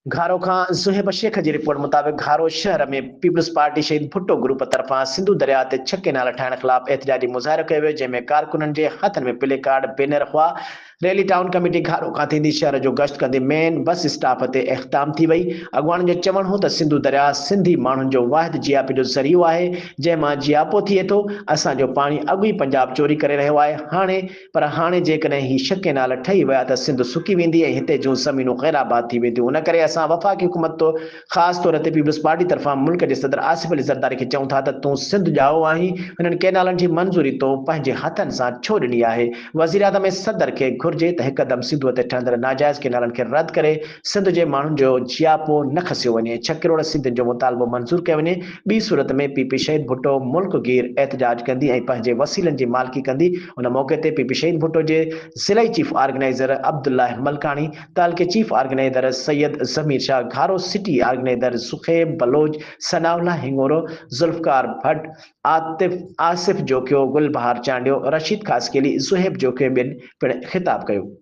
घारो खां ज़ुहैब शेख जी रिपोर्ट मुताबिक़ घारो शहर में पीपल्स पार्टी शहीद भुट्टो ग्रुप तरफ़ां सिंधु दरिया ते छके नाला ठाहिण ख़िलाफ़ एहतजाजी मुज़ाहिरो कयो वियो, जंहिंमें कारकुननि जे हथनि में प्ले कार्ड बैनर हुआ। रैली टाउन कमेटी घारो खां थींदी शहर जो गश्त कंदे मेन बस स्टॉप ते इख़्तिताम थी वई। अॻुवाणनि जो चवणु हो त सिंधु दरिया सिंधी माण्हुनि जो वाहिद जियापे जो ज़रियो आहे, जंहिंमां जियापो थिए थो। असांजो पाणी अॻु ई पंजाब चोरी करे रहियो आहे। हाणे जेकॾहिं ही शके नाला ठही विया त सिंध सुकी वेंदी ऐं हिते जूं ज़मीनूं ग़ैराबाद थी वेंदियूं। उन करे असां वफ़ाक़ी हुकूमत तो ख़ासि तौर ते पीपल्स पार्टी तरफ़ां मुल्क जे सदर आसिफ अली ज़रदारी खे चऊं था त तूं सिंध ॼाओ आहीं, हिननि केनालनि जी मंज़ूरी तो पंहिंजे हथनि सां छो ॾिनी आहे। वज़ीर आज़म सदर खे घुर्जे त हिकदमि सिंधुअ ते ठहंदड़ नाजाइज़ केनालनि खे रद्द करे सिंध जे माण्हुनि जो जियापो न खसियो वञे। 6 करोड़ सिंधियुनि जो मुतालबो मंज़ूर कयो वञे। ॿी सूरत में पीपी शहीद भुट्टो मुल्क गिर एहतजाज कंदी ऐं पंहिंजे वसीलनि जी मालिकी कंदी। उन मौक़े ते पीपी शहीद भुट्टो जे ज़िलई चीफ ऑर्गेनाइज़र अब्दुल्लाह मलकानी, तालके chief organiser Syed Zameer Shah, Gharo city organiser Suhaib Baloch, Sanaullah Hingoro, Zulfiqar Bhatt, Asif Jokhio, Gulbahar Chandio, Rashid Khaskheli, Zuhaib Jokhio ॿियनि पिण ख़िताब कयो।